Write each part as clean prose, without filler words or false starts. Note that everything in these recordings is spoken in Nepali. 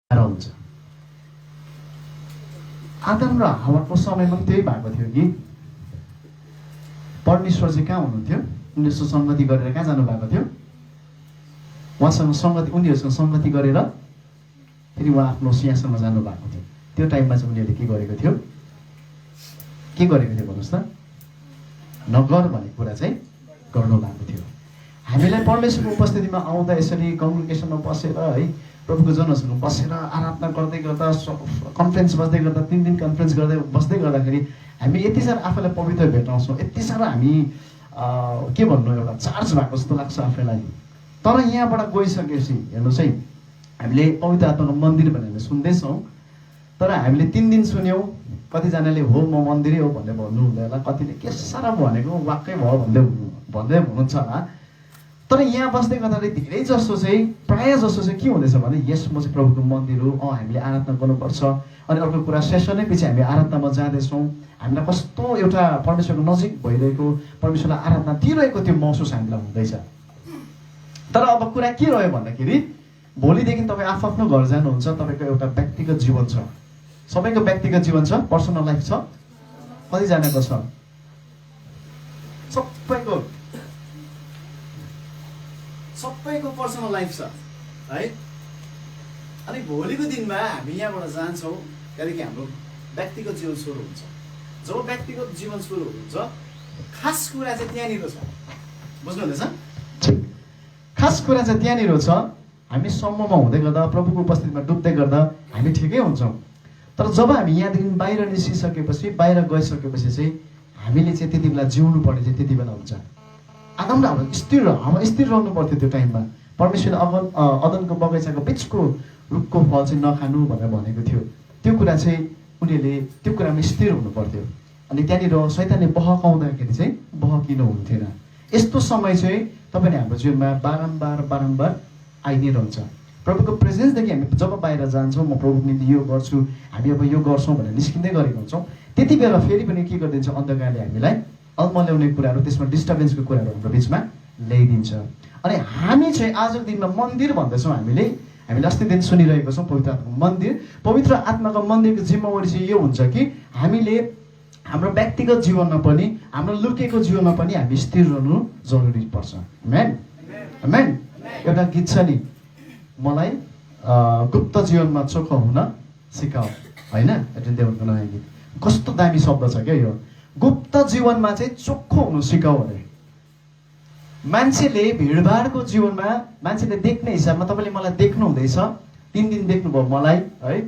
हुन्छ। आदम र हावाको समयमा पनि त्यही भएको थियो कि परमेश्वर चाहिँ कहाँ हुनुहुन्थ्यो, उनीहरूसँग सङ्गति गरेर कहाँ जानुभएको थियो, उहाँसँग सङ्गति, उनीहरूसँग सङ्गति गरेर फेरि उहाँ आफ्नो सिंहासनमा जानुभएको थियो। त्यो टाइममा चाहिँ उनीहरूले के गरेको थियो भन्नुहोस् त, नगर भन्ने कुरा चाहिँ गर्नुभएको थियो। हामीलाई परमेश्वरको उपस्थितिमा आउँदा यसरी कम्युनिकेसनमा बसेर है, प्रभुको जनहरूसँग बसेर आराधना गर्दै गर्दा, कन्फरेन्स बस्दै गर्दा, 3 दिन कन्फरेन्स बस्दै गर्दाखेरि हामी यति साह्रो आफूलाई पवित्र भेटाउँछौँ, यति साह्रो हामी के भन्नु, एउटा चार्ज भएको जस्तो लाग्छ आफैलाई। तर यहाँबाट गइसकेपछि हेर्नुहोस् है, हामीले पवित्र आत्माको मन्दिर भनेर सुन्दैछौँ, तर हामीले 3 दिन सुन्यौँ। कतिजनाले हो म मन्दिरै हो भन्दै भन्नु हुँदैन, कतिले के साह्रो भनेको वाक्कै भयो भन्दै हुनुहुन्छ होला। तर यहाँ बस्दै गर्दाखेरि धेरै जसो चाहिँ, प्रायः जसो चाहिँ के हुँदैछ भने, यस म चाहिँ प्रभुको मन्दिर हो, हामीले आराधना गर्नुपर्छ। अनि अर्को कुरा, सेसनै पछि हामी आराधनामा जाँदैछौँ, हामीलाई कस्तो एउटा परमेश्वरको नजिक भइरहेको, परमेश्वरलाई आराधना दिइरहेको त्यो महसुस हामीलाई हुँदैछ। तर अब कुरा के रह्यो भन्दाखेरि, भोलिदेखि तपाईँ आफ्नो घर जानुहुन्छ, तपाईँको एउटा व्यक्तिगत जीवन छ। सबैको व्यक्तिगत जीवन छ, पर्सनल लाइफ छ। कतिजनाको छ? सबैको पर्सनल लाइफ छ है। अनि भोलिको दिनमा हामी यहाँबाट जान्छौँ, त्यहाँदेखि हाम्रो व्यक्तिगत जीवन सुरु हुन्छ। जब व्यक्तिगत जीवन सुरु हुन्छ, खास कुरा चाहिँ त्यहाँनिर छ, बुझ्नुहुँदैछ? खास कुरा चाहिँ त्यहाँनिर छ। हामी सम्ममा हुँदै गर्दा, प्रभुको उपस्थितिमा डुब्दै गर्दा हामी ठिकै हुन्छौँ। तर जब हामी यहाँदेखि बाहिर निस्किसकेपछि, बाहिर गइसकेपछि चाहिँ हामीले चाहिँ त्यति बेला जिउनु पर्ने चाहिँ त्यति बेला हुन्छ। आदम र हाम्रो स्थिर रहनु पर्थ्यो त्यो टाइममा। परमेश्वरले अदनको बगैँचाको बिचको रुखको फल चाहिँ नखानु भनेर भनेको थियो। त्यो कुरा चाहिँ उनीहरूले त्यो कुरामा स्थिर हुनु पर्थ्यो। अनि त्यहाँनिर शैतानले बहकाउँदाखेरि चाहिँ बहकिनु हुन्थेन। यस्तो समय चाहिँ तपाईँले हाम्रो जीवनमा बारम्बार आइ नै रहन्छ। प्रभुको प्रेजेन्सदेखि हामी जब बाहिर जान्छौँ, म प्रभुको निम्ति यो गर्छु, हामी अब यो गर्छौँ भनेर निस्किँदै गरेको हुन्छौँ, त्यति बेला फेरि पनि के गरिदिन्छ, अन्धकारले हामीलाई अल्मल्याउने कुराहरू, त्यसमा डिस्टर्बेन्सको कुराहरू हाम्रो बिचमा ल्याइदिन्छ। अनि हामी चाहिँ आजको दिनमा मन्दिर भन्दैछौँ। हामीले अस्ति दिन सुनिरहेको छौँ पवित्र आत्माको मन्दिर। पवित्र आत्माको मन्दिरको जिम्मेवारी चाहिँ यो हुन्छ कि हामीले हाम्रो व्यक्तिगत जीवनमा पनि, हाम्रो लुकेको जीवनमा पनि हामी स्थिर रहनु जरुरी पर्छ। आमेन आमेन। एउटा गीत छ नि, मलाई गुप्त जीवनमा चोखो हुन सिकाऊ, होइन? एटेन देवनको नयाँ गीत। कस्तो दामी शब्द छ क्या यो, गुप्त जीवनमा चाहिँ चोखो हुनु सिकाऊ अरे। मान्छेले भिडभाडको जीवनमा मान्छेले देख्ने हिसाबमा, तपाईँले मलाई देख्नु हुँदैछ, 3 दिन देख्नुभयो मलाई है,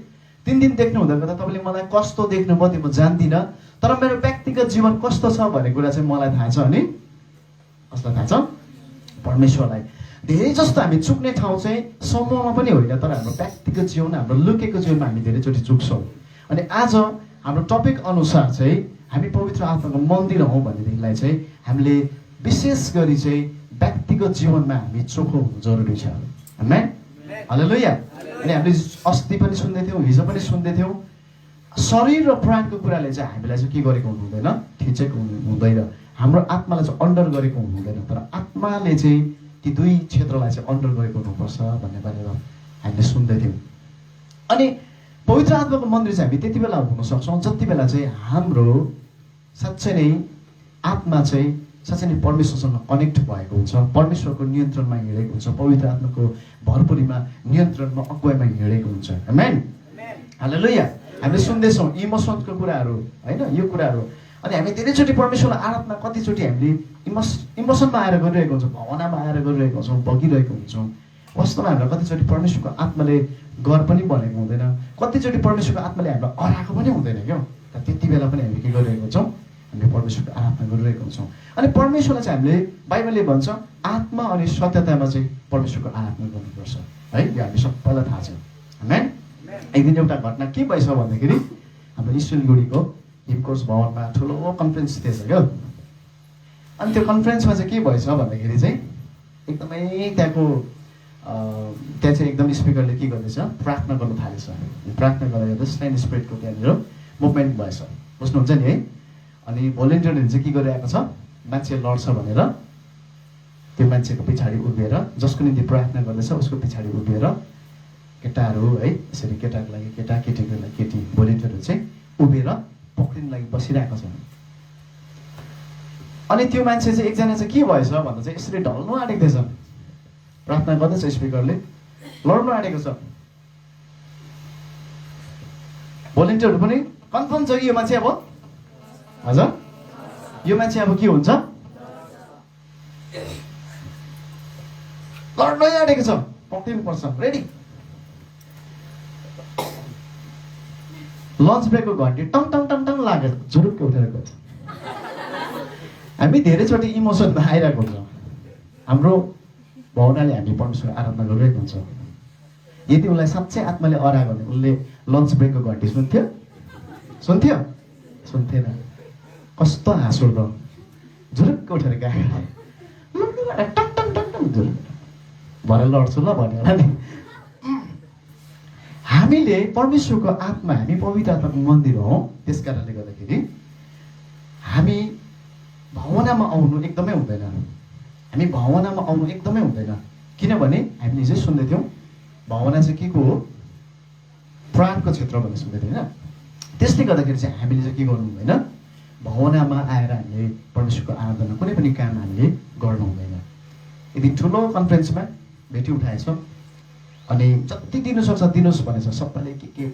3 दिन देख्नु हुँदा गर्दा तपाईँले मलाई कस्तो देख्नुभयो त्यो म जान्दिनँ। तर मेरो व्यक्तिगत जीवन कस्तो छ भन्ने कुरा चाहिँ मलाई थाहा छ। अनि कसलाई थाहा छ? परमेश्वरलाई। धेरै जस्तो हामी चुक्ने ठाउँ चाहिँ समूहमा पनि होइन, तर हाम्रो व्यक्तिगत जीवन, हाम्रो लुकेको जीवनमा हामी धेरैचोटि चुक्छौँ। अनि आज हाम्रो टपिक अनुसार चाहिँ हामी पवित्र आत्माको मन्दिर हौँ भनेदेखिलाई चाहिँ हामीले विशेष गरी चाहिँ व्यक्तिगत जीवनमा हामी चोखो हुनु जरुरी छ। Amen hallelujah. अनि हामीले अस्ति पनि सुन्दै थियौँ, हिजो पनि सुन्दै थियौँ, शरीर र प्राणको कुराले चाहिँ हामीलाई चाहिँ के गरेको हुनु हुँदैन, थिचेको हुँदैन। हाम्रो आत्मालाई चाहिँ अन्डर गरेको हुनु हुँदैन, तर आत्माले चाहिँ ती 2 क्षेत्रलाई चाहिँ अन्डर गरेको हुनुपर्छ भन्ने बारेर हामीले सुन्दै थियौँ। अनि पवित्र आत्माको मन्दिर चाहिँ हामी त्यति बेला हुन सक्छौँ जति बेला चाहिँ हाम्रो साँच्चै नै आत्मा चाहिँ साँच्चै नै परमेश्वरसँग कनेक्ट भएको हुन्छ, परमेश्वरको नियन्त्रणमा हिँडेको हुन्छ, पवित्र आत्माको भरपुरीमा नियन्त्रणमा अगुवाईमा हिँडेको हुन्छ। Amen hallelujah. हामीले सुन्दैछौँ इमोसनको कुराहरू, होइन? यो कुराहरू। अनि हामी धेरैचोटि परमेश्वरलाई आराधना कतिचोटि हामीले इमोसनमा आएर गरिरहेको हुन्छौँ, भावनामा आएर गरिरहेको हुन्छौँ, बगिरहेको हुन्छौँ। वास्तवमा हामीलाई कतिचोटि परमेश्वरको आत्माले गर पनि भनेको हुँदैन, कतिचोटि परमेश्वरको आत्माले हामीलाई अराएको पनि हुँदैन क्या। त्यति बेला पनि हामीले के गरिरहेको हुन्छौँ, हामीले परमेश्वरको आराधना गरिरहेको हुन्छौँ। अनि परमेश्वरलाई चाहिँ हामीले, बाइबलले भन्छ, आत्मा अनि सत्यतामा चाहिँ परमेश्वरको आराधना गर्नुपर्छ है। यो हामी सबैलाई थाहा छ। आमेन। एक दिन एउटा घटना के भएछ भन्दाखेरि, हाम्रो सिलगढीको हिमकोर्स भवनमा ठुलो कन्फरेन्स थिएछ क्या। अनि त्यो कन्फरेन्समा चाहिँ के भएछ भन्दाखेरि चाहिँ एकदमै त्यहाँ चाहिँ एकदम स्पिकरले के गर्दैछ, प्रार्थना गर्नु थालेछ। प्रार्थना गर्दा स्ल्यान्ड स्प्रेडको त्यहाँनिर मुभमेन्ट भएछ, बुझ्नुहुन्छ नि है? अनि भोलिन्टियरले चाहिँ के गरिरहेको छ, मान्छे लड्छ भनेर त्यो मान्छेको पछाडि उभिएर, जसको निम्ति प्रार्थना गर्दैछ उसको पछाडि उभिएर केटाहरू है यसरी केटाको लागि केटा केटीको लागि केटी भोलिन्टियरहरू चाहिँ उभिएर पक्रिनु लागि बसिरहेको छ। अनि त्यो मान्छे चाहिँ एकजना चाहिँ के भएछ भन्दा चाहिँ यसरी ढल्नु आँटेको थिएछ, प्रार्थना गर्दैछ स्पिकरले, लड्नु आँटेको छ। भोलिन्टियरहरू पनि कन्फर्म छ कि यो मान्छे अब हजुर यो मान्छे अब के हुन्छ, लड्नै आँटेको छ, पक्रिनु पर्छ, रेडी। लन्च ब्रेकको घन्टी टङ टङ टङ टङ लागेर जुरुक्क उठेर गयो। हामी धेरैचोटि इमोसनमा आइरहेको हुन्छ। हाम्रो भावनाले हामी परमेश्वरको आराधना गरिरहेको हुन्छ। यदि उसलाई साँच्चै आत्माले अरायो भने उसले लन्च ब्रेकको घन्टी सुन्थ्यो? सुन्थ्यो? सुन्थेन। कस्तो हाँस उठ्दो, जुरुक्क उठेर गएको, टङ टङ टङ टङ जुरुक्क भरे लड्छु ल भन्यो होला नि। हामीले परमेश्वरको आत्मा, हामी पवित्र आत्माको मन्दिर हौ। त्यस कारणले गर्दाखेरि हामी भावनामा आउनु एकदमै हुँदैन। हामी भावनामा आउनु एकदमै हुँदैन, किनभने हामीले हिजै सुन्दै थियौँ भावना चाहिँ के को हो, प्राणको क्षेत्र भनेर सुन्दै थियौँ होइन। त्यसले गर्दाखेरि चाहिँ हामीले चाहिँ के गर्नु हुँदैन, भावनामा आएर हामीले परमेश्वरको आराधना कुनै पनि काम हामीले गर्नु हुँदैन। यदि ठुलो कन्फरेन्समा भेटी उठाएछ अनि जति दिनु सक्छ दिनुहोस् भनेछ, सबैले के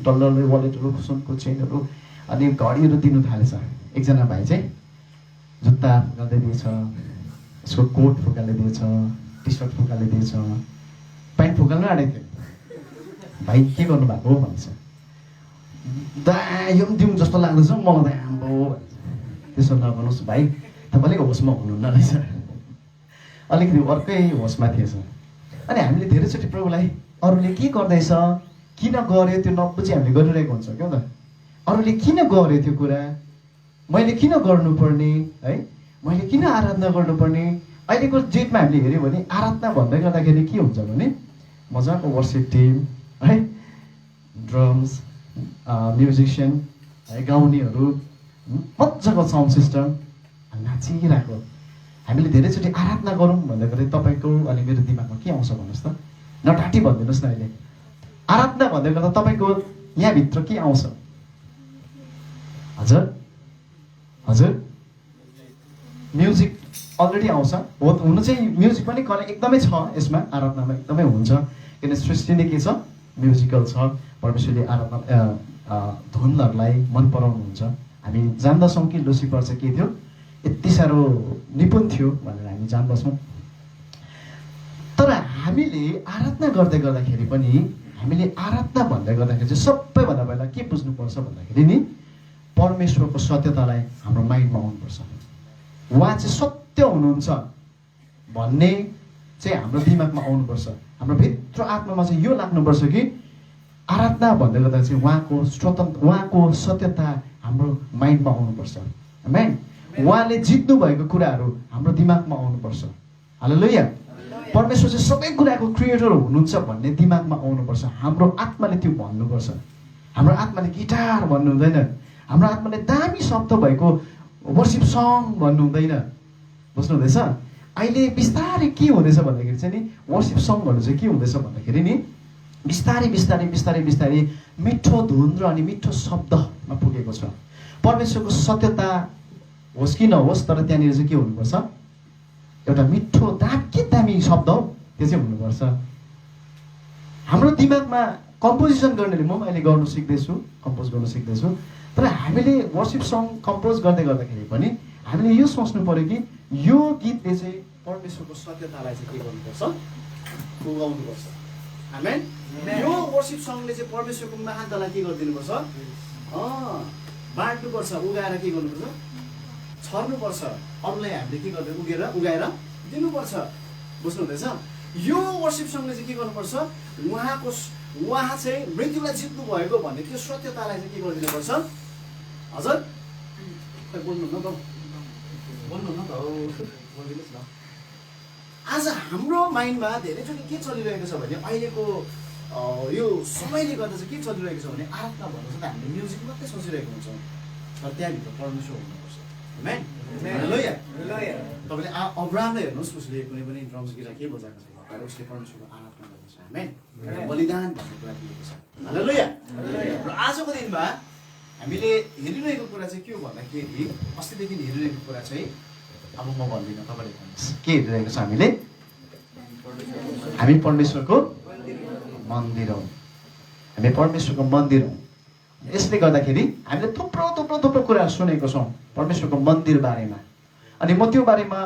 डलरले वालेटहरू सुनको चेनहरू अनि घडीहरू दिनु थालेछ। एकजना भाइ चाहिँ जुत्ता फुकाल्दै दिएछ, यसको कोट फुकाल्दै दिएछ, टी सर्ट फुकाल्दै दिएछ, प्यान्ट फुकाल्नु आँटेको थियो। भाइ के गर्नु भएको हो भन्छ, दा यो पनि दिउँ जस्तो लाग्दैछ मलाई त आम्बो। त्यसो नगर्नुहोस् भाइ, तपाईँले होसमा हुनुहुन्न रहेछ, अलिकति अर्कै होसमा थिएछ। अनि हामीले धेरैचोटि प्रभुलाई अरूले के गर्दैछ किन गर्यो त्यो नबुझी हामीले गरिरहेको हुन्छ क्या त। अरूले किन गर्यो त्यो कुरा, मैले किन गर्नुपर्ने है, मैले किन आराधना गर्नुपर्ने। अहिलेको डेटमा हामीले हेऱ्यौँ भने आराधना भन्दै गर्दाखेरि के हुन्छ भने मजाको वर्सिप टिम है, ड्रम्स, म्युजिसियन है, गाउनेहरू, मजाको साउन्ड सिस्टम, नाचिरहेको। हामीले धेरैचोटि आराधना गरौँ भन्दाखेरि तपाईँको अनि मेरो दिमागमा के आउँछ भन्नुहोस् त, नटाटी भनिदिनुहोस् न। अहिले आराधना भन्दै गर्दा तपाईँको यहाँभित्र के आउँछ? हजुर हजुर म्युजिक अलरेडी आउँछ हो, हुनु चाहिँ म्युजिक पनि कला एकदमै छ यसमा, आराधनामा एकदमै हुन्छ। किन सृष्टि नै के छ, म्युजिकल छ। परमेश्वरले आराधना धुनहरूलाई मन पराउनुहुन्छ। हामी जान्दछौँ कि लुसिफर चाहिँ के थियो, यति साह्रो निपुण थियो भनेर हामी जान्दछौँ। तर हामीले आराधना गर्दै गर्दाखेरि पनि हामीले आराधना भन्दै गर्दाखेरि चाहिँ सबैभन्दा पहिला के बुझ्नुपर्छ भन्दाखेरि नि परमेश्वरको सत्यतालाई हाम्रो माइन्डमा आउनुपर्छ। उहाँ चाहिँ सत्य हुनुहुन्छ भन्ने चाहिँ हाम्रो दिमागमा आउनुपर्छ। हाम्रो भित्र आत्मामा चाहिँ यो लाग्नुपर्छ कि आराधना भन्दै गर्दा चाहिँ उहाँको स्वतन्त्र, उहाँको सत्यता हाम्रो माइन्डमा आउनुपर्छ। आमेन। उहाँले जित्नु भएको कुराहरू हाम्रो दिमागमा आउनुपर्छ। हालेलुया। परमेश्वर चाहिँ सबै कुराको क्रिएटर हुनुहुन्छ भन्ने दिमागमा आउनुपर्छ। हाम्रो आत्माले त्यो भन्नुपर्छ। हाम्रो आत्माले गिटार भन्नु हुँदैन, हाम्रो आत्माले दामी शब्द भएको वर्शिप सङ भन्नु हुँदैन। बुझ्नु हुँदैछ? अहिले बिस्तारै के हुँदैछ भन्दाखेरि चाहिँ नि वर्शिप सङहरू चाहिँ के हुँदैछ भन्दाखेरि नि बिस्तारै बिस्तारै बिस्तारै बिस्तारै मिठो धुन र अनि मिठो शब्दमा पुगेको छ। परमेश्वरको सत्यता होस् कि नहोस् तर त्यहाँनिर चाहिँ के हुनुपर्छ, एउटा मिठो दामी शब्द हो त्यो चाहिँ हुनुपर्छ। हाम्रो दिमागमा कम्पोजिसन गर्नेले, म अहिले गर्नु सिक्दैछु, कम्पोज गर्नु सिक्दैछु, तर हामीले वर्शिप सङ कम्पोज गर्दै गर्दाखेरि पनि हामीले यो सोच्नु पर्यो कि यो गीतले चाहिँ परमेश्वरको सत्यतालाई चाहिँ के गर्नुपर्छ, उगाउनुपर्छ। आमेन। यो वर्शिप सङले चाहिँ परमेश्वरको महानतालाई के गरिदिनुपर्छ, बाँड्नुपर्छ, उगाएर के गर्नुपर्छ, छर्नुपर्छ। अरूलाई हामीले के गर्दै उगाएर दिनुपर्छ। बुझ्नु हुँदैछ? यो वर्शिप सङले चाहिँ के गर्नुपर्छ, उहाँ चाहिँ मृत्युलाई जित्नु भएको भन्ने त्यो सत्यतालाई चाहिँ के गरिदिनुपर्छ। हजुर बोल्नु न त, बोल्नु न त, बोलिदिनुहोस् न। आज हाम्रो माइन्डमा धेरैचोटि के चलिरहेको छ भने अहिलेको यो समयले गर्दा चाहिँ के चलिरहेको छ भने आराधना भन्दा चाहिँ हामीले म्युजिक मात्रै सोचिरहेको हुन्छौँ, तर त्यहाँभित्र परमेश्वर हुनुपर्छ। आमेन। हालेलुया। तपाईँले अब्राहमलाई हेर्नुहोस्, उसले कुनै पनि ड्रम्स गिटार के बजाएको छ, तर उसले परमेश्वरको आराधना दिएको छ। आमेन। बलिदान भन्ने कुरा दिएको छ। हालेलुया। र आजको दिनमा हामीले हेरिरहेको कुरा चाहिँ के हो भन्दाखेरि अस्तिदेखि हेरिरहेको कुरा चाहिँ अब म भन्दिनँ, तपाईँले भन्नुहोस् के हेरिरहेको छ हामीले? हामी परमेश्वरको मन्दिर हौँ। हामी परमेश्वरको मन्दिर हौँ। यसले गर्दाखेरि हामीले थुप्रो थुप्रो थुप्रो कुराहरू सुनेको छौँ परमेश्वरको मन्दिर बारेमा। अनि म त्यो बारेमा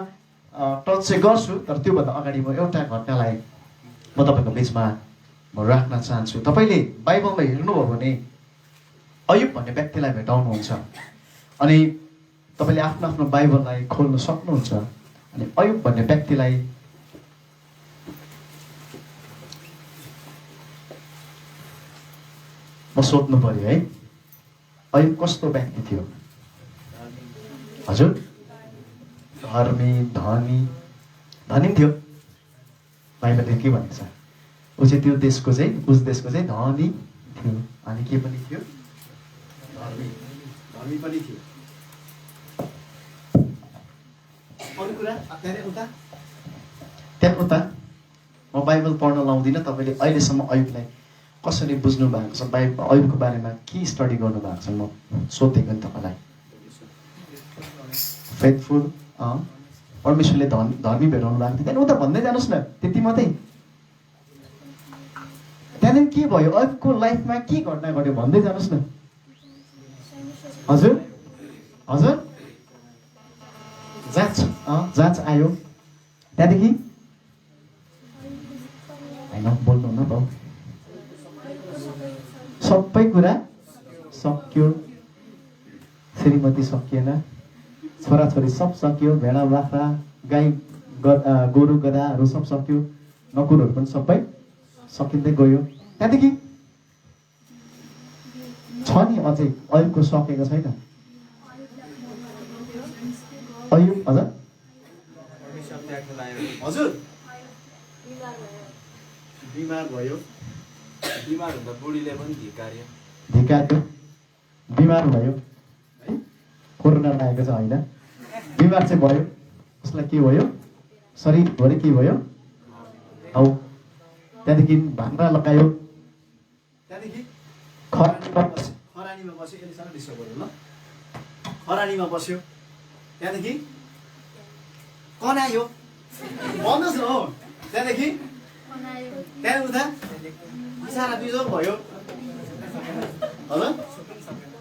टच चाहिँ गर्छु, तर त्योभन्दा अगाडि म एउटा घटनालाई म तपाईँको बिचमा म राख्न चाहन्छु। तपाईँले बाइबलमा हेर्नुभयो भने अयुब भन्ने व्यक्तिलाई भेटाउनुहुन्छ अनि तपाईँले आफ्नो आफ्नो बाइबललाई खोल्न सक्नुहुन्छ। अनि अयुब भन्ने व्यक्तिलाई म सोध्नु पर्यो है, अयुब कस्तो व्यक्ति थियो? हजुर, धर्मी, धनी पनि थियो। बाइबलले के भनेको छ? ऊ चाहिँ त्यो देशको चाहिँ उस देशको चाहिँ धनी थियो। अनि के पनि थियो? धर्मी पनि थियो। अरू कुरा त्यहाँ उता म बाइबल पढ्न लाउँदिनँ। तपाईँले अहिलेसम्म अयुबलाई कसरी बुझ्नु भएको छ, अयुबको बारेमा के स्टडी गर्नु भएको छ, म सोधेको नि तपाईँलाई। फेथफुल, परमेश्वरले धर्मी भेटाउनु भएको थियो। त्यहाँदेखि उता भन्दै जानुहोस् न, त्यति मात्रै। त्यहाँदेखि के भयो, अयुबको लाइफमा के घटना घट्यो भन्दै जानुहोस् न। हजुर हजुर, जाँच आयो। त्यहाँदेखि होइन, बोल्नु न बाउ। सबै कुरा सक्यो, श्रीमती सकिएन, छोराछोरी सब सक्यो, भेडा बाख्रा गाई गोरु गधाहरू सब सक्यो, नकुरहरू पनि सबै सकिँदै गयो। त्यहाँदेखि छ नि अझै अयुबको सकेको छैन। अयुब हजुर हजुर बिमार भयो। बिमार हुँदा बुढीले पनि धिकार्यो। बिमार भयो है, कोरोना लागेको छ होइन, बिमार चाहिँ भयो। उसलाई के भयो? शरीरभरि के भयो? हौ। त्यहाँदेखि भाङ्रा लगायो। त्यहाँदेखि खरानीमा बस्यो। यसले डिस्टर्ब गर्यो ल। खरानीमा बस्यो। त्यहाँदेखि कनायो। भन्नुहोस् न हो। त्यहाँदेखि उता बिचारा बिजोग भयो। होला,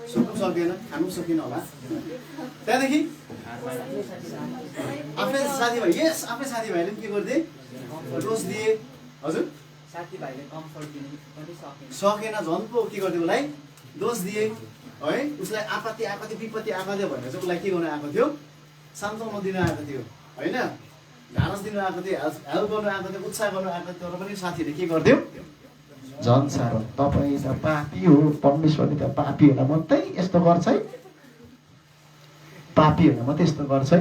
सुक्नु सकिएन, खानु सकिएन होला। त्यहाँदेखि आफै साथीभाइ साथीभाइले पनि के गरिदिए? दोष दिए। हजुर, साथीभाइले कम्फर्ट दिनु पनि सकेन, झन् पो के गरिदियो? उसलाई दोष दिए है। उसलाई आपत्ति विपत्ति आएको थियो भनेर चाहिँ उसलाई के गर्नु आएको थियो? सान्त्वना दिनु आएको थियो होइन, ढाडस दिनु आएको थियो, हेल्प गर्नु आएको थियो, उत्साह गर्नु आएको थियो। तर पनि साथीले के गरिदियो? झन् साह्रो, तपाईँ त पापी हो, परमेश्वरले त पापीहरूलाई मात्रै यस्तो गर्छ है, पापीहरूलाई मात्रै यस्तो गर्छ है।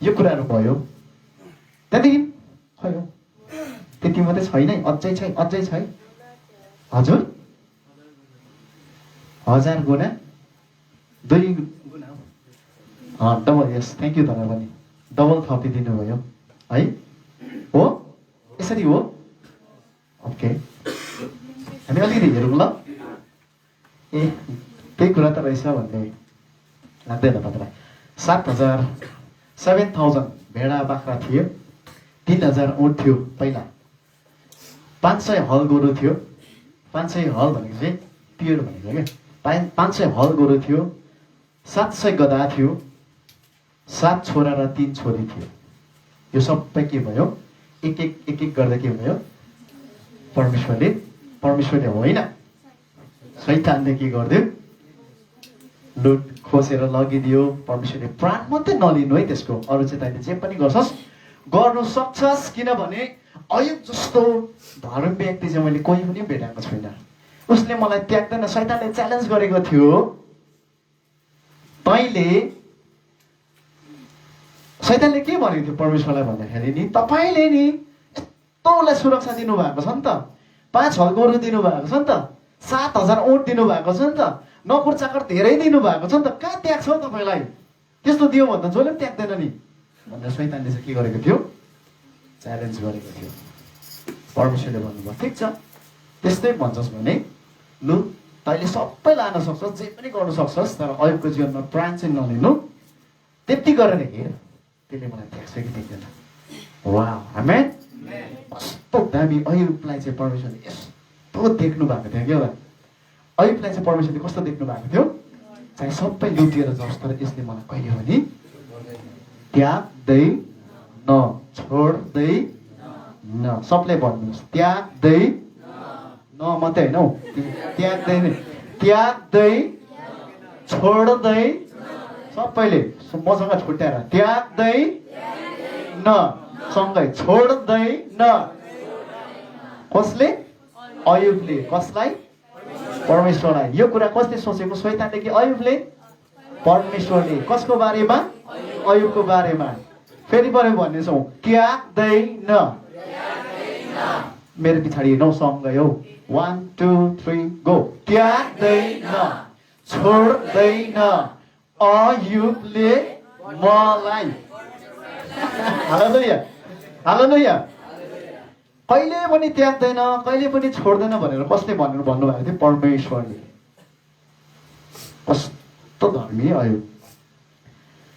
यो कुराहरू भयो। त्यहाँदेखि खै हो, त्यति मात्रै छैन, अझै छ। हजुर, 1000 गुणा 2 गुणा डबल। Yes, thank you. तपाईँ पनि डबल थपिदिनु भयो है। हो, यसरी हो। ओके, हामी अलिकति हेरौँ ल। ए, त्यही कुरा त रहेछ भन्ने लाग्दैन तपाईँलाई। 7,000 भेडा बाख्रा थियो, 3000 ऊँट थियो पहिला, 500 हल गोरु थियो। 500 हल भनेको चाहिँ पिरियड भनेको क्या। 500 हल गोरु थियो, 700 गधा थियो, 7 छोरा र 3 छोरी थियो। यो सबै के भयो? एक एक गर्दा के भयो? परमेश्वरले होइन, शैतानले के गरिदियो? लुट खोसेर लगिदियो। परमेश्वरले प्राण मात्रै नलिनु है त्यसको, अरू चाहिँ तैँले जे पनि गर्छस् गर्नु सक्छस्। किनभने अयुब जस्तो धर्म व्यक्ति चाहिँ मैले कोही पनि भेटाएको छुइनँ। उसले मलाई त्याग्दैन। शैतानले च्यालेन्ज गरेको थियो, शैतानले के भनेको थियो परमेश्वरलाई भन्दाखेरि नि, तपाईँले नि यस्तो उसलाई सुरक्षा दिनुभएको छ नि त, 5 हल गोरु दिनुभएको छ नि त, 7000 ऊँट दिनुभएको छ नि त, नोकर चाकर धेरै दिनुभएको छ नि त, कहाँ त्याग्छ हौ तपाईँलाई? त्यस्तो दियो भन्दा जसले पनि त्याग्दैन नि भनेर शैतानले चाहिँ के गरेको थियो? च्यालेन्ज गरेको थियो। परमेश्वरले भन्नुभयो ठिक छ त्यस्तै भन्छस् भने लु तैँले सबै लान सक्छस् जे पनि गर्न सक्छस् तर अयुबको जीवनमा प्राण चाहिँ नलिनु त्यति गरेर हेर त्यसले मलाई देख्छ कि देख्दैन वाह आमेन कस्तो दामी अयुबलाई चाहिँ परमेश्वरले यस्तो देख्नु भएको थियो क्या होला अयुबलाई चाहिँ परमेश्वरले कस्तो देख्नु भएको थियो चाहे सबै लुटिएर जाओस् तर यसले मलाई कहिले पनि त्याग्दै न छोड्दै न सबले भन्नुहोस् त्याग्दै न मात्रै होइन हौ त्याग्दै छोड्दै सबैले मसँग छुट्याएर त्याग्दै न सँगै छोड्दै न कसले अयुबले कसलाई परमेश्वरलाई यो कुरा कसले सोचेको शैतानले कि अयुबले परमेश्वरले कसको बारेमा अयुबको बारेमा फेरि पनि भन्नेछौँ त्याग्दैन मेरो पछाडि नौ सँगै हौ 1 2 3 गो त्याग्दैन छोड्दैन अयुबले मलाई हालेलुया हालेलुया कहिले पनि त्याग्दैन कहिले पनि छोड्दैन भनेर कसले भन्नुभएको थियो परमेश्वरले कस्तो धर्मी अयुब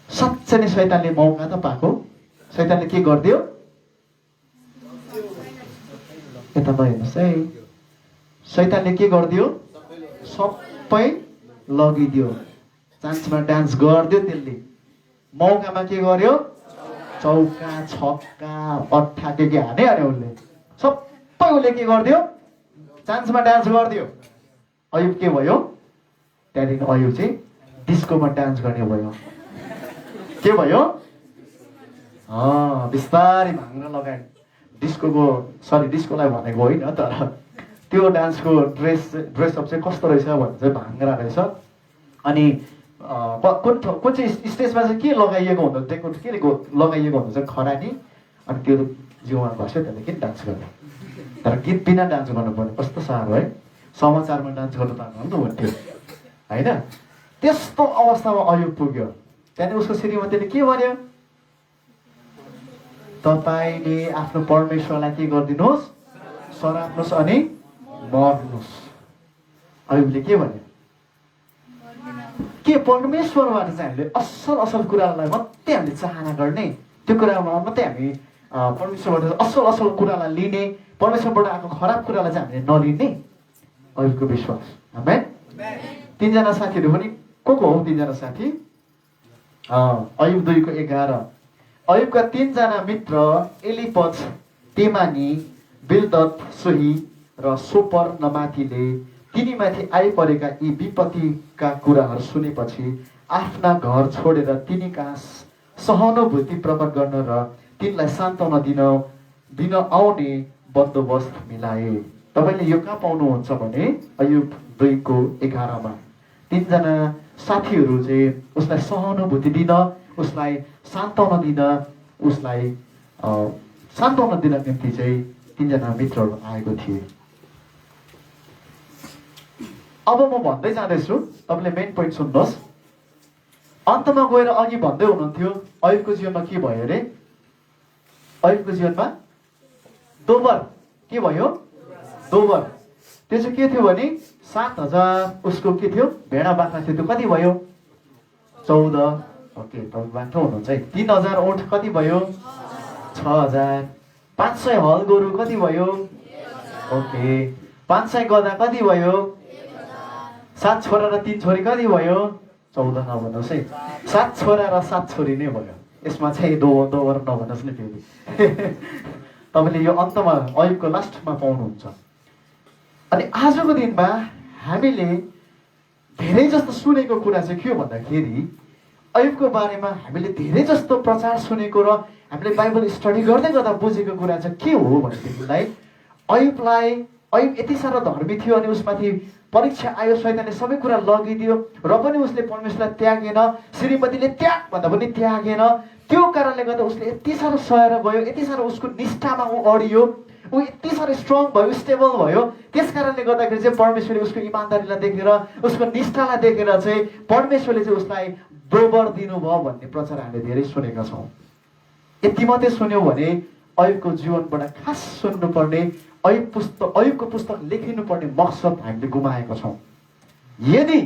साँच्चै नै शैतानले मौका त पाएको शैतानले के गरिदियो यता नहेर्नुहोस् है शैतानले के गरिदियो सबै लगिदियो चान्समा डान्स गरिदियो त्यसले मौकामा के गर्यो चौका छक्का अट्ठा के हाने अरे उसले सबै उसले के गरिदियो चान्समा डान्स गरिदियो अयुब के भयो त्यहाँदेखि अयुब चाहिँ डिस्कोमा डान्स गर्ने भयो के भयो बिस्तारै भाङ्न लगायो डिस्कोलाई भनेको होइन तर त्यो डान्सको ड्रेसअप चाहिँ कस्तो रहेछ भने चाहिँ भाङ्रा रहेछ अनि कुन चाहिँ स्टेजमा चाहिँ के लगाइएको हुँदा के लगाइएको हुँदा चाहिँ खरानी अनि त्यो जिउमा बस्यो त्यहाँदेखि डान्स गर्ने तर गीत बिना डान्स गर्नुपर्ने कस्तो साह्रो है समाचारमा डान्स गर्नु पार्नु त हुन्थ्यो होइन त्यस्तो अवस्थामा अयुब पुग्यो त्यहाँदेखि उसको श्रीमतीले के भन्यो तपाईँले आफ्नो परमेश्वरलाई के गरिदिनुहोस् सराप्नुहोस् अनि मर्नुहोस् अयुबले के भन्यो के परमेश्वरबाट चाहिँ हामीले असल कुरालाई मात्रै हामीले चाहना गर्ने त्यो कुरामा मात्रै हामी परमेश्वरबाट असल कुरालाई लिने परमेश्वरबाट आएको खराब कुरालाई चाहिँ हामीले नलिने अयुबको विश्वास आमेन तीनजना साथीहरू पनि को हो तीनजना साथी अयुब 2:11 अयुबका तीनजना मित्र एलिपज तेमानी बिल्दत सोही र सोपर नमाथीले तिनीमाथि आइपरेका यी विपत्तिका कुराहरू सुनेपछि आफ्ना घर छोडेर तिनी कहाँ सहानुभूति प्रकट गर्न र तिनलाई सान्त्वना दिन आउने बन्दोबस्त मिलाए तपाईँले यो कहाँ पाउनुहुन्छ भने अयुब 2:11 तीनजना साथीहरू चाहिँ उसलाई सहानुभूति दिन उसलाई सान्त्वना दिन उसलाई सान्त्वना दिन निम्ति चाहिँ तीनजना मित्रहरू आएको थिए अब म भन्दै जाँदैछु तपाईँले मेन पोइन्ट सुन्नुहोस् अन्तमा गएर अघि भन्दै हुनुहुन्थ्यो अयुबको जीवनमा के भयो अरे अयुबको जीवनमा दोबर के भयो दोबर त्यो चाहिँ के थियो भने 7,000 उसको के थियो भेडा बाख्रा थियो त्यो कति भयो 14 ओके तपाईँ बाटो हुनुहुन्छ है 3,000 ऊँट कति भयो 6,000 500 हल गोरु कति भयो ओके 500 गधा कति भयो 7 छोरा र 3 छोरी कति भयो 14 नभन्नुहोस् है 7 छोरा र 7 छोरी नै भयो यसमा चाहिँ दोबर नभन्नुहोस् नि फेरि तपाईँले यो अन्तमा अयुबको लास्टमा पाउनुहुन्छ अनि आजको दिनमा हामीले धेरै जस्तो सुनेको कुरा चाहिँ के हो भन्दाखेरि अयुबको बारेमा हामीले धेरै जस्तो प्रचार सुनेको र हामीले बाइबल स्टडी गर्दै गर्दा बुझेको कुरा चाहिँ के हो भनेदेखिलाई अयुब यति साह्रो धर्मी थियो अनि उसमाथि परीक्षा आयो शैतानले सबै कुरा लगिदियो र पनि उसले परमेश्वरलाई त्यागेन श्रीमतीले त्याग भन्दा पनि त्यागेन त्यो कारणले गर्दा उसले यति साह्रो सहेर गयो यति साह्रो उसको निष्ठामा ऊ अडियो ऊ यति साह्रो स्ट्रङ भयो स्टेबल भयो त्यस कारणले गर्दाखेरि चाहिँ परमेश्वरले उसको इमान्दारीलाई देखेर उसको निष्ठालाई देखेर चाहिँ परमेश्वरले चाहिँ उसलाई दोबर दिनुभयो भन्ने प्रचार हामीले धेरै सुनेका छौँ यति मात्रै सुन्यौँ भने अयुबको जीवनबाट खास सुन्नुपर्ने अयुबको पुस्तक लेखिनुपर्ने मकसद हामीले गुमाएका छौँ। यदि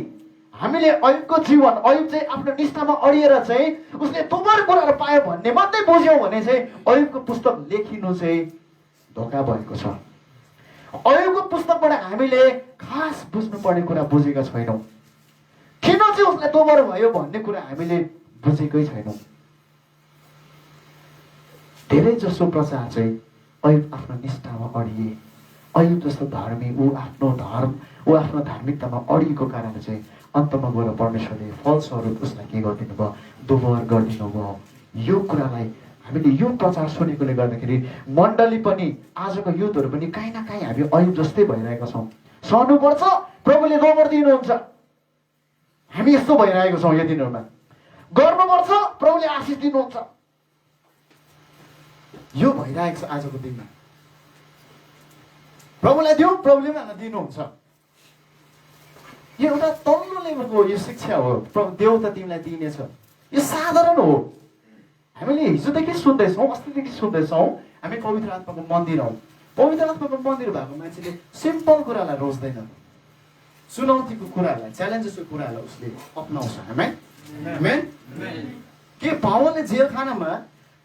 हामीले अयुबको जीवन, अयुब चाहिँ आफ्नो निष्ठामा अडिएर चाहिँ उसले दुबर कुराहरू पायो भन्ने मात्रै बुझ्यौँ भने चाहिँ अयुबको पुस्तक लेखिनु चाहिँ धोका भएको छ। अयुबको पुस्तकबाट हामीले खास बुझ्नुपर्ने कुरा बुझेका छैनौँ। किन चाहिँ उसले दोबर भयो भन्ने कुरा हामीले बुझेकै छैनौँ। धेरै जसो प्रचार चाहिँ अयुब आफ्नो निष्ठामा अडिए, अयुब जस्तो धर्मी, ऊ आफ्नो धार्मिकतामा अडिएको कारणले चाहिँ अन्तमा गएर परमेश्वरले फलस्वरूप उसलाई के गरिदिनु भयो, दोबर गरिदिनु भयो। यो कुरालाई हामीले यो प्रचार सुनेकोले गर्दाखेरि मण्डली पनि, आजको युथहरू पनि काहीँ न काहीँ हामी अयुब जस्तै भइरहेका छौँ। सहनुपर्छ, प्रभुले दोबर दिनुहुन्छ। हामी यस्तो भइरहेको छौँ यो दिनहरूमा। गर्नुपर्छ, प्रभुले आशिष दिनुहुन्छ। यो भइरहेको छ आजको दिनमा। प्रभुलाई दिउँ, प्रभुले पनि हामीलाई दिनुहुन्छ। यो एउटा तल्लो लेभलको यो शिक्षा हो। देव त तिमीलाई दिनेछ, यो साधारण हो। हामीले हिजोदेखि सुन्दैछौँ, अस्तिदेखि सुन्दैछौँ, हामी पवित्र आत्माको मन्दिर हौँ। पवित्र आत्माको मन्दिर भएको मान्छेले सिम्पल कुरालाई रोज्दैन, चुनौतीको कुराहरूलाई, च्यालेन्जेसको कुराहरूलाई उसले अप्नाउँछ। आमेन। के पावलले जेलखानामा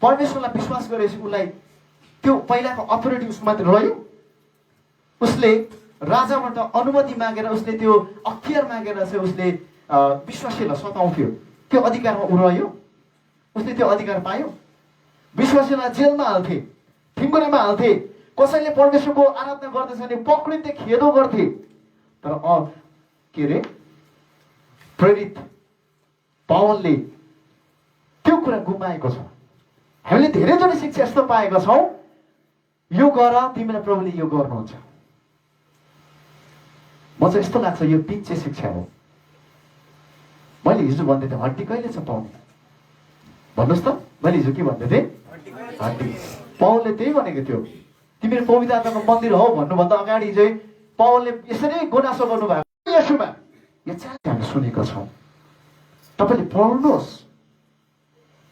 परमेश्वरलाई विश्वास गरेपछि उसलाई त्यो पहिलाको अथोरिटी उसको माथि रह्यो? उसले राजाबाट अनुमति मागेर, उसले त्यो अख्तियार मागेर चाहिँ उसले विश्वासीलाई सताउँथ्यो, त्यो अधिकारमा ऊ रह्यो? उसले त्यो अधिकार पायो? विश्वासीलाई जेलमा हाल्थे, ठिङ्गुरामा हाल्थे, कसैले परमेश्वरको आराधना गर्दैछ भने पक्रिन्थे, खेदो गर्थे। तर के अरे प्रेरित पावलले त्यो कुरा गुमाएको छ। हामीले धेरैजनै शिक्षा यस्तो पाएका छौँ, यो गर, तिमीलाई प्रभुले यो गर्नुहुन्छ। म चाहिँ यस्तो लाग्छ यो पिच्छे शिक्षा हो। मैले हिजो भन्दै थिएँ, हड्डी कहिले छ पाउने? भन्नुहोस् त, मैले हिजो के भन्दै थिएँ? हड्डी। पावलले त्यही भनेको थियो, तिमीले पवित्र आत्माको मन्दिर हो भन्नुभन्दा अगाडि चाहिँ पावलले यसरी गुनासो गर्नुभएको यसुमा। यो चाहिँ हामी सुनेका छौँ। तपाईँले पढ्नुहोस्,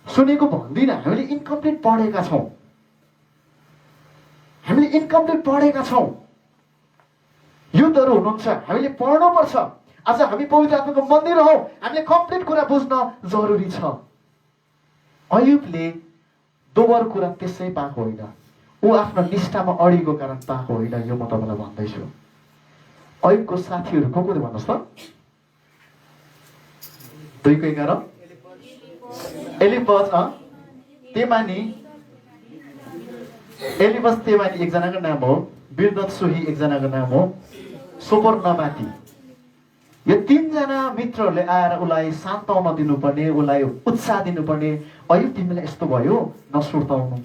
सुनेको भन्दिनँ। हामीले इन्कम्प्लिट पढेका छौँ, हामीले इन्कम्प्लिट पढेका छौँ। युथहरू हुनुहुन्छ, हामीले पढ्नुपर्छ। आज हामी पवित्र आत्माको मन्दिर हौ, हामीले कम्प्लिट कुरा बुझ्न जरुरी छ। अयुबले दोबर कुरा त्यसै पाएको होइन, ऊ आफ्नो निष्ठामा अडिएको कारण पाएको होइन। यो म तपाईँलाई भन्दैछु। अयुबको साथीहरू को को भन्नुहोस् त? 2:11 एलिफज तेमानी, एलिफज तेमानी एकजनाको नाम हो, बिरदत सोही एकजनाको नाम हो, सोपर नमाती। यो 3 जना मित्रहरूले आएर उसलाई सान्त्वना दिनुपर्ने, उसलाई उत्साह दिनुपर्ने। अयुब तिमीलाई यस्तो भयो, नसुर्ताउनु,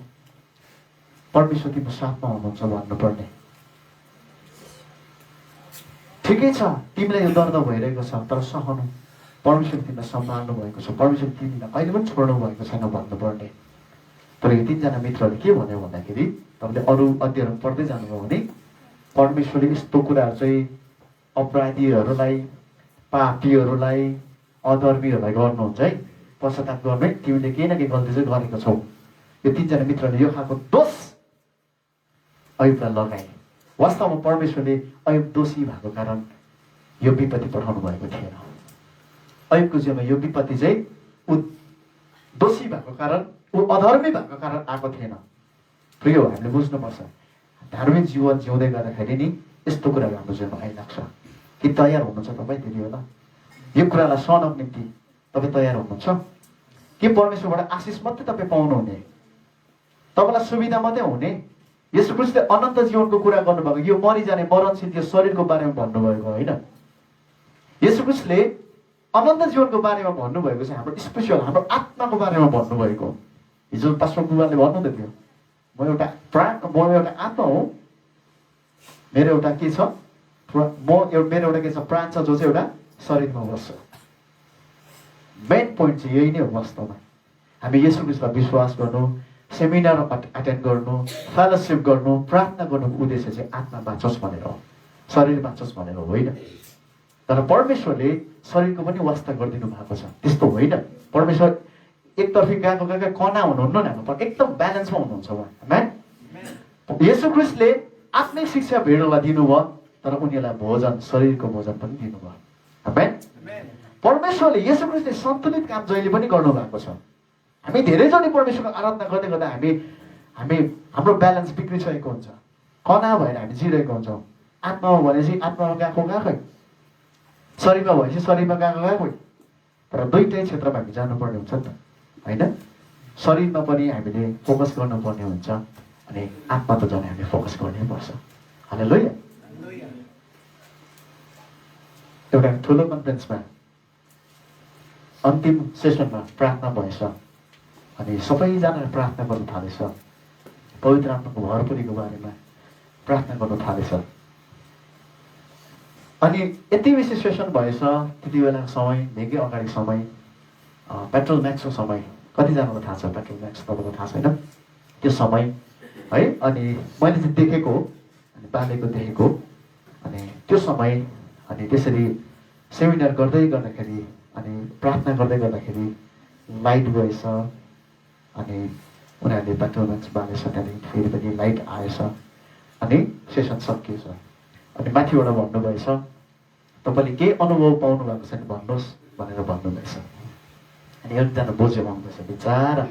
परमेश्वर तिम्रो साथमा हुनुहुन्छ भन्नुपर्ने। ठिकै छ, तिमीलाई यो दर्द भइरहेको छ, तर सहनु, परमेश्वर तिमीलाई सम्हाल्नु भएको छ, परमेश्वर तिमीलाई कहिले पनि छोड्नु भएको छैन भन्नुपर्ने। तर यो 3 जना मित्रहरूले के भन्यो भन्दाखेरि, तपाईँले अरू अध्ययन पढ्दै जानुभयो भने परमेश्वरले यस्तो कुराहरू चाहिँ अपराधीहरूलाई, पापीहरूलाई, अधर्मीहरूलाई गर्नुहुन्छ है, पश्चाताप गर्ने। तिमीले केही न केही गल्ती चाहिँ गरेको छौ। यो 3 जना मित्रले यो खालको दोष अयुबलाई लगाए। वास्तवमा परमेश्वरले अयुब दोषी भएको कारण यो विपत्ति पठाउनु भएको थिएन। अयुबको जीवनमा यो विपत्ति चाहिँ ऊ दोषी भएको कारण, ऊ अधर्मी भएको कारण आएको थिएन। प्रिय, हामीले बुझ्नुपर्छ, धार्मिक जीवन जिउँदै गर्दाखेरि नि यस्तो कुराहरू हाम्रो जीवनमा आइलाग्छ। कि तयार हुनुहुन्छ तपाईँ त्यति बेला? यो कुरालाई सहनको निम्ति तपाईँ तयार हुनुहुन्छ कि परमेश्वरबाट आशिष मात्रै तपाईँ पाउनुहुने, तपाईँलाई सुविधा मात्रै हुने? यसो क्रिस्टले अनन्त जीवनको कुरा गर्नुभएको, यो मरिजाने मरणशील यो शरीरको बारेमा भन्नुभएको होइन। यसो क्रिस्टले अनन्त जीवनको बारेमा भन्नुभएको चाहिँ हाम्रो स्पेसियल, हाम्रो आत्माको बारेमा भन्नुभएको। हिजो पास्टर बुबाले भन्नुहुँदै थियो, म एउटा आत्मा हो, मेरो एउटा के छ, मेरो एउटा के छ, प्राण छ, जो चाहिँ एउटा शरीरमा बस्छ। मेन पोइन्ट चाहिँ यही नै हो वास्तवमा। हामी यसो क्रिस्टलाई विश्वास गर्नु, सेमिनार अटेन्ड गर्नु, फेलोसिप गर्नु, प्रार्थना गर्नुको उद्देश्य चाहिँ आत्मा बाँचोस् भनेर हो, शरीर बाँचोस् भनेर होइन। तर परमेश्वरले शरीरको पनि वास्ता गरिदिनु भएको छ, त्यस्तो होइन। परमेश्वर एकतर्फी गएको कना हुनुहुन्न नि, एकदम ब्यालेन्समा हुनुहुन्छ उहाँ। आमेन। येशू ख्रीष्टले आत्मिक शिक्षा भिडलाई दिनुभयो तर उनीहरूलाई भोजन शरीरको भोजन पनि दिनुभयो आमेन परमेश्वरले येशू ख्रीष्टले सन्तुलित काम जहिले पनि गर्नु भएको छ हामी धेरैजनाले परमेश्वरको आराधना गर्दै गर्दा हामी हाम्रो ब्यालेन्स बिग्रिसकेको हुन्छ कना भएर हामी जिरहेको हुन्छौँ आत्मामा भनेपछि आत्मामा गएको गएकै शरीरमा भएपछि शरीरमा गएको गएकै तर दुईटै क्षेत्रमा हामी जानुपर्ने हुन्छ नि त होइन शरीरमा पनि हामीले फोकस गर्नुपर्ने हुन्छ अनि आत्मा त झन् हामीले फोकस गर्नै पर्छ हालेलुया एउटा ठुलो कन्फरेन्समा अन्तिम सेसनमा प्रार्थना भएछ अनि सबैजनाले प्रार्थना गर्नु थालेछ पवित्र आत्माको भरपुरीको बारेमा प्रार्थना गर्नु थालेछ अनि यति बेसी सेसन भएछ त्यति बेलाको समय निकै अगाडि समय पेट्रोल म्याक्सको समय कतिजनाको थाहा छ पेट्रोल म्याक्स तपाईँको थाहा छैन त्यो समय है अनि मैले चाहिँ देखेको अनि बालेको देखेको अनि त्यो समय अनि त्यसरी सेमिनार गर्दै गर्दाखेरि अनि प्रार्थना गर्दै गर्दाखेरि लाइट गएछ अनि उनीहरूले पेट्रोल म्याक्स बालेछ त्यहाँदेखि फेरि पनि लाइट आएछ अनि सेसन सकिएछ अनि माथिबाट भन्नुभएछ तपाईँले केही अनुभव पाउनु भएको छैन भन्नुहोस् भनेर भन्नुभएछ अनि एकजना बोजू आउनुभएछ बिचरा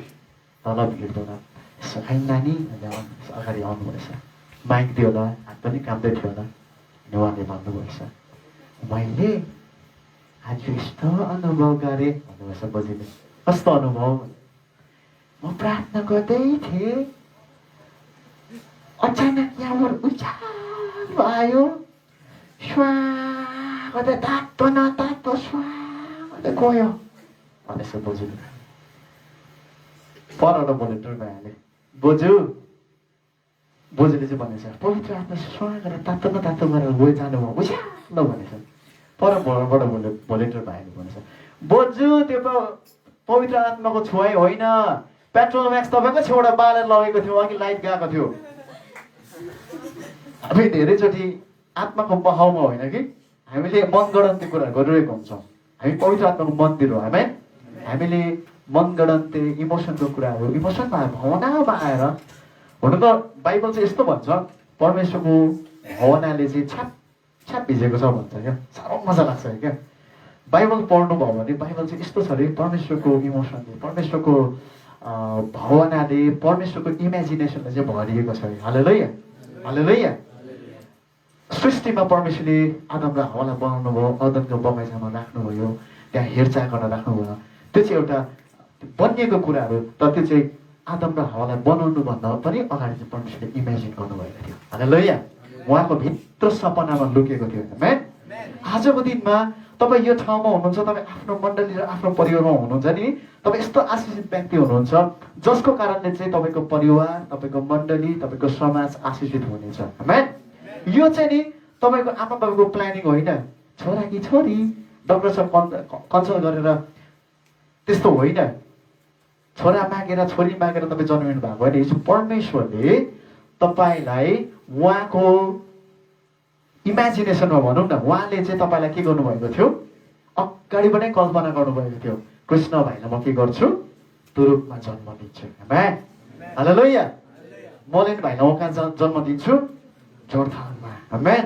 तल भिड्दैन यसो खाइ नानी भनेर अगाडि आउनुभएछ माइक दियो होला हात पनि काम्दै थियो होला अनि उहाँले भन्नुभएछ मैले आज यस्तो अनुभव गरेँ भन्नुभएछ बोजूले कस्तो अनुभव म प्रार्थना गर्दै थिएँ अचानक यहाँबाट उचालो आयो स्वा गर्दै तातो न तातो स्वा गर्दै गयो भनेछ बोजूले परबाट भोलिन्टियरमा हाले बोजूले चाहिँ भनेछ पवित्र आत्मा स्वा गरेर तातो न तातो गरेर गयो जानुभयो उचालो भनेछ परबाट भोलिन्टियरमा हाले भनेछ बोजू त्यो पवित्र आत्माको छुवाई होइन पेट्रोल म्याक्स तपाईँको छेउबाट बालेर लगेको थियो अघि लाइट गएको थियो हामी धेरैचोटि आत्माको बहाउमा होइन कि हामीले मनगढन्ती कुरा गरिरहेको हुन्छौँ हामी पवित्र आत्माको मन्दिर हो हामीले मनगढन्ती इमोसनको कुराहरू इमोसनमा भावनामा आएर हुन त बाइबल चाहिँ यस्तो भन्छ परमेश्वरको भावनाले चाहिँ छ्याप छ्याप भिजेको छ भन्छ क्या साह्रो मजा लाग्छ क्या बाइबल पढ्नुभयो भने बाइबल चाहिँ यस्तो छ अरे परमेश्वरको इमोसनले परमेश्वरको भावनाले परमेश्वरको इमेजिनेसनले चाहिँ भरिएको छ हालेलुया हालेलुया सृष्टिमा परमेश्वरले आदम र हावालाई बनाउनु भयो अदनको बगैँचामा राख्नुभयो त्यहाँ हेरचाह गर्न राख्नुभयो त्यो चाहिँ एउटा बनिएको कुराहरू तर त्यो चाहिँ आदम र हावालाई बनाउनुभन्दा पनि अगाडि चाहिँ परमेश्वरले इमेजिन गर्नुभएको थियो हालेलुया उहाँको भित्र सपनामा लुकेको थियो म्यान आजको दिनमा तपाईँ यो ठाउँमा हुनुहुन्छ तपाईँ आफ्नो मण्डली र आफ्नो परिवारमा हुनुहुन्छ नि तपाईँ यस्तो आशिषित व्यक्ति हुनुहुन्छ जसको कारणले चाहिँ तपाईँको परिवार तपाईँको मण्डली तपाईँको समाज आशिषित हुनेछ म्यान यो चाहिँ नि तपाईँको आमा बाबाको प्लानिङ होइन छोरा कि छोरी डक्टरसँग कन्सल्ट गरेर त्यस्तो होइन छोरा मागेर छोरी मागेर तपाईँ जन्मिनु भएको होइन हिजो परमेश्वरले तपाईँलाई उहाँको इमेजिनेसनमा भनौँ न उहाँले चाहिँ तपाईँलाई के गर्नुभएको थियो अगाडिबाटै कल्पना गर्नुभएको थियो कृष्ण भाइलाई म के गर्छु तुरुपमा जन्म दिन्छु हालेलुया मलेन भाइलाई म कहाँ जन्म दिन्छु जोरथाङमा आमेन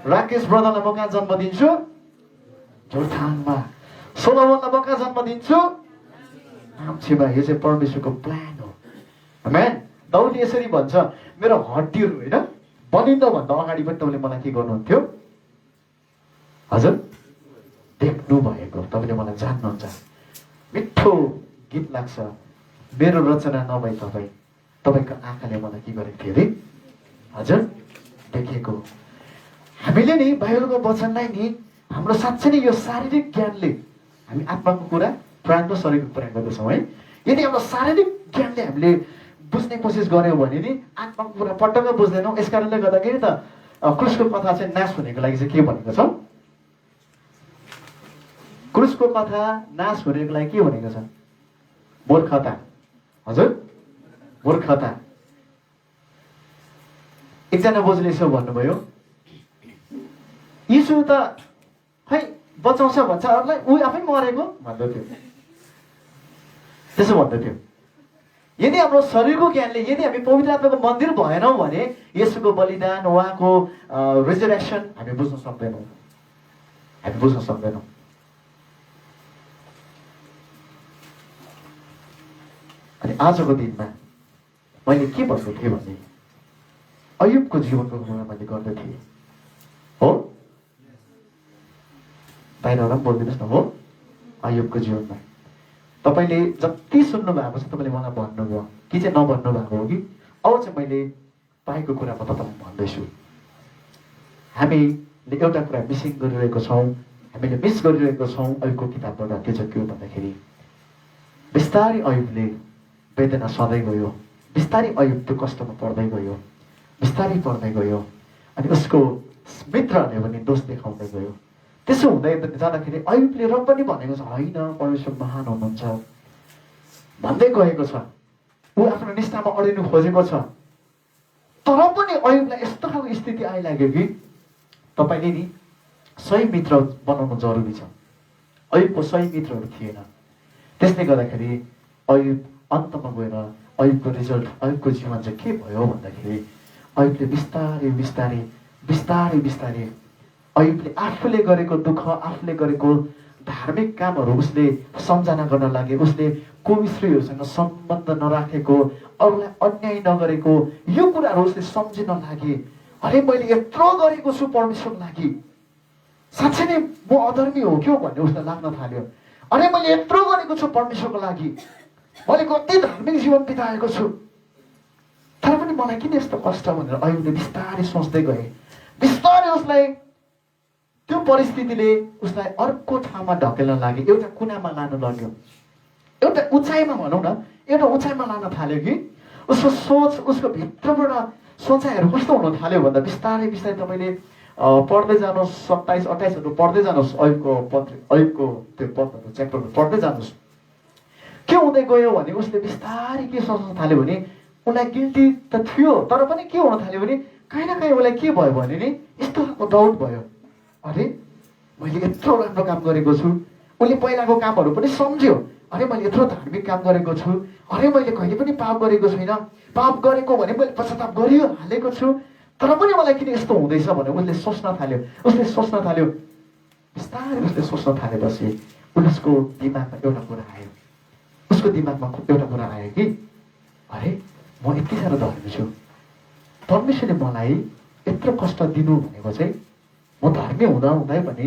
राकेश ब्रदरलाई म कहाँ जन्म दिन्छु जोरथाङमा सोलोमनलाई म कहाँ जन्म दिन्छु नाम्चीमा यो चाहिँ परमेश्वरको प्लान हो आमेन दाउदले यसरी भन्छ मेरो हड्डीहरू होइन बनिँदोभन्दा अगाडि पनि तपाईँले मलाई के गर्नुहुन्थ्यो हजुर देख्नु भएको तपाईँले मलाई जान्नुहुन्छ मिठो गीत लाग्छ मेरो रचना नभई तपाईँको आँखाले मलाई के गरेको थियो अरे हजुर देखेको हामीले नि बाइबलको वचनलाई नि हाम्रो साँच्चै नै यो शारीरिक ज्ञानले हामी आत्माको कुरा प्राण र शरीरको कुरा गर्दछौँ है यदि हाम्रो शारीरिक ज्ञानले हामीले बुझ्ने कोसिस गर्यौँ भने नि आत्माको कुरा पटक्कै बुझ्दैनौँ यस कारणले गर्दाखेरि त क्रुसको कथा चाहिँ नाश हुनेको लागि चाहिँ के भनेको छ क्रुसको कथा नाश हुनेको लागि के भनेको छ मूर्खता हजुर मूर्खता एकजना बोजूले यसो भन्नुभयो यीशु त खै बचाउँछ भन्छ अरूलाई ऊ आफै मरेको भन्दथ्यो त्यसो भन्दथ्यो यदि हाम्रो शरीरको ज्ञानले यदि हामी पवित्र आत्माको मन्दिर भएनौँ भने येशूको बलिदान उहाँको रिजरेक्सन हामी बुझ्न सक्दैनौँ, हामी बुझ्न सक्दैनौँ। अनि आजको दिनमा मैले के भन्छु थिएँ भने अयुबको जीवनको कुरा मैले गर्दै थिएँ हो, बाहिरबाट पनि बोलिदिनुहोस् न हो। अयुबको जीवनमा तपाईँले जति सुन्नु भएको छ तपाईँले मलाई भन्नुभयो कि चाहिँ नभन्नु भएको हो कि अब चाहिँ मैले पाएको कुरा म तपाईँलाई भन्दैछु। हामीले एउटा कुरा मिसिङ गरिरहेको छौँ, हामीले मिस गरिरहेको छौँ अयुबको किताबबाट। त्यो चाहिँ के हो भन्दाखेरि बिस्तारै अयुबले वेदना सधैँ गयो, बिस्तारै अयुब त्यो कष्टमा पर्दै गयो, बिस्तारै पर्दै गयो। अनि उसको मित्रहरूले पनि दोष देखाउँदै गयो। त्यसो हुँदै जाँदाखेरि अयुबले र पनि भनेको छ होइन परमेश्वर महान हुनुहुन्छ भन्दै गएको छ, ऊ आफ्नो निष्ठामा अडिनु खोजेको छ। तर पनि अयुबलाई यस्तो खालको स्थिति आइलाग्यो कि तपाईँले नि सही मित्र बनाउनु जरुरी छ। अयुबको सही मित्रहरू थिएन, त्यसले गर्दाखेरि अयुब अन्तमा गएर अयुबको रिजल्ट, अयुबको जीवन चाहिँ के भयो भन्दाखेरि अयुबले बिस्तारै बिस्तारै बिस्तारै बिस्तारै अयुबले आफूले गरेको दुःख, आफूले गरेको धार्मिक कामहरू उसले सम्झना गर्न लागे। उसले को स्त्रीहरूसँग सम्बन्ध नराखेको, अरूलाई अन्याय नगरेको, यो कुराहरू उसले सम्झिन लागे। अरे मैले यत्रो गरेको छु परमेश्वरको लागि, साँच्चै नै म अधर्मी हो क्यों भन्ने उसलाई लाग्न थाल्यो। अरे मैले यत्रो गरेको छु परमेश्वरको लागि, मैले कति धार्मिक जीवन बिताएको छु, तर पनि मलाई किन यस्तो कष्ट भनेर अयुबले बिस्तारै सोच्दै गए। बिस्तारै उसलाई त्यो परिस्थितिले उसलाई अर्को ठाउँमा ढकेल्न लाग्यो, एउटा कुनामा लान लाग्यो, एउटा उचाइमा भनौँ न, एउटा उचाइमा लान थाल्यो कि उसको सोच, उसको भित्रबाट सोचाइहरू कस्तो हुन थाल्यो भन्दा बिस्तारै बिस्तारै तपाईँले पढ्दै जानुहोस्, 27-28 पढ्दै जानुहोस्, अयुबको त्यो पदहरू च्याप्टरहरू पढ्दै जानुहोस्। के हुँदै गयो भने उसले बिस्तारै के सोच्न थाल्यो भने उसलाई गिल्टी त थियो, तर पनि के हुन थाल्यो भने काहीँ न काहीँ उसलाई के भयो भने नि यस्तो खालको डाउट भयो। अरे मैले यत्रो राम्रो काम गरेको छु, उसले पहिलाको कामहरू पनि सम्झ्यो। अरे मैले यत्रो धार्मिक काम गरेको छु, अरे मैले कहिले पनि पाप गरेको छैन, पाप गरेको भने मैले पश्चाताप गरियो हालेको छु, तर पनि मलाई किन यस्तो हुँदैछ भने उसले सोच्न थाल्यो। उसले सोच्न थाल्यो, बिस्तारै उसले सोच्न थालेपछि उसको दिमागमा एउटा कुरा आयो, उसको दिमागमा एउटा कुरा आयो कि अरे म यति साह्रो धर्मी छु, परमेश्वरले मलाई यत्रो कष्ट दिनु भनेको चाहिँ म धर्मी हुँदा हुँदै पनि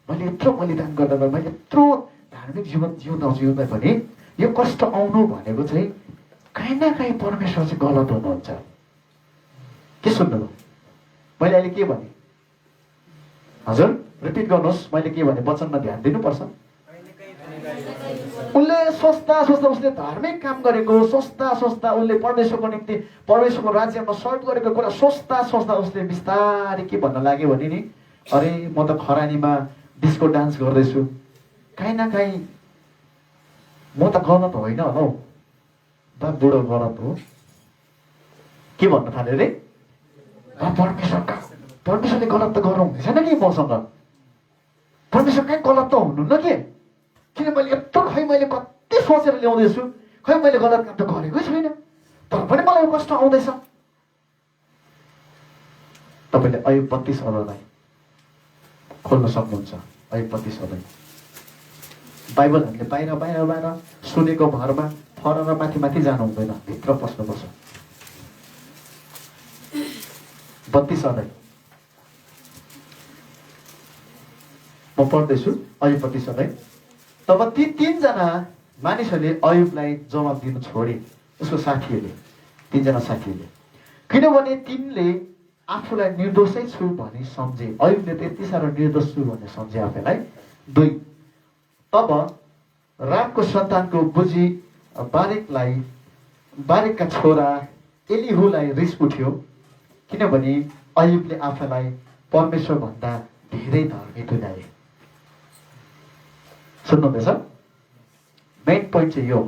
मैले यत्रो बलिदान गर्दा, मैले यत्रो धार्मिक जीवन जिउँदा पनि यो कष्ट आउनु भनेको चाहिँ काहीँ न काहीँ परमेश्वर चाहिँ गलत हुनुहुन्छ। के सुन्नुभयो मैले अहिले के भने? हजुर रिपिट गर्नुहोस्, मैले के भने वचनमा ध्यान दिनुपर्छ। उसले सोच्दा सोच्दा उसले धार्मिक काम गरेको, सोच्दा सोच्दा उसले परमेश्वरको निम्ति परमेश्वरको राज्यमा सर्भ गरेको कुरा सोच्दा सोच्दा उसले बिस्तारै के भन्न लाग्यो भने नि अरे म त खरानीमा डिस्को डान्स गर्दैछु, काहीँ न काहीँ म त गलत होइन होला हौ, बा बुढो गलत हो। के भन्न थाल्यो अरे परमेश्वरले गलत त गर्नु हुँदैछ छैन कि मसँग, परमेश्वर कहीँ गलत त हुनुहुन्न के, किन मैले यत्रो खै मैले कति सोचेर ल्याउँदैछु, खै मैले गलत काम त गरेकै छैन, तर पनि मलाई कष्ट आउँदैछ। तपाईँले अयुब 32 अध्यायलाई खोल्न सक्नुहुन्छ। अयुब 32 अध्याय बाइबल हामीले बाहिर बाहिर बाहिर सुनेको भरमा फरेर माथि माथि जानु हुँदैन, भित्र पस्नुपर्छ। 32 अध्याय म पढ्दैछु। अयुब 32 अध्याय। तब ती 3 जना मानिसहरूले अयुबलाई जवाब दिनु छोडे, उसको साथीहरूले, 3 जना साथीहरूले, किनभने तिनले आफूलाई निर्दोषै छु भनी सम्झे। अयुबले त यति साह्रो निर्दोष छु भन्ने सम्झे आफैलाई। 2 तब रामको सन्तानको बुझी बारेकका छोरा एलिहुलाई रिस उठ्यो, किनभने अयुबले आफैलाई परमेश्वर भन्दा धेरै धर्मी तुल्याए। सुन्नुहुँदैछ? मेन पोइन्ट चाहिँ यो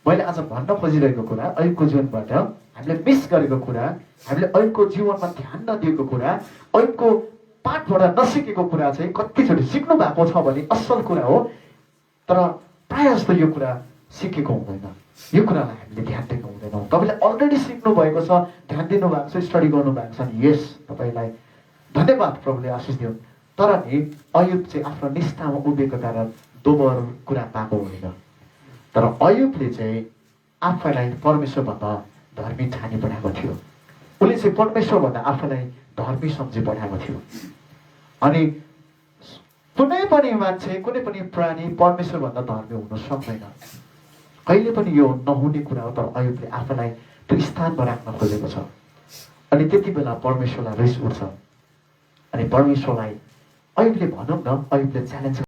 मैले आज भन्न खोजिरहेको कुरा, अयुबको जीवनबाट हामीले मिस गरेको कुरा, हामीले अयुबको जीवनमा ध्यान नदिएको कुरा, अयुबको पाठबाट नसिकेको कुरा चाहिँ कतिचोटि सिक्नु भएको छ भने असल कुरा हो, तर प्रायः जस्तो यो कुरा सिकेको हुँदैन। यो कुरालाई हामीले ध्यान दिनु हुँदैनौँ। तपाईँले अलरेडी सिक्नु भएको छ, ध्यान दिनुभएको छ, स्टडी गर्नुभएको छ नि, यस, तपाईँलाई धन्यवाद, प्रभुले आशिष दिउन्। तर नि अयुब चाहिँ आफ्नो निष्ठामा उभिएको कारण दोबर कुरा पाएको होइन। तर अयुबले चाहिँ आफैलाई परमेश्वरभन्दा धर्मी ठानी पठाएको थियो। उसले चाहिँ परमेश्वरभन्दा आफैलाई धर्मी सम्झी पठाएको थियो। अनि कुनै पनि मान्छे, कुनै पनि प्राणी परमेश्वरभन्दा धर्मी हुन सक्दैन। कहिले पनि यो नहुने कुरा हो। तर अयुबले आफैलाई त्यो स्थानमा राख्न खोजेको छ। अनि त्यति बेला परमेश्वरलाई रिस उठ्छ। अनि परमेश्वरलाई अयुबले भनौँ न, अयुबले च्यालेन्ज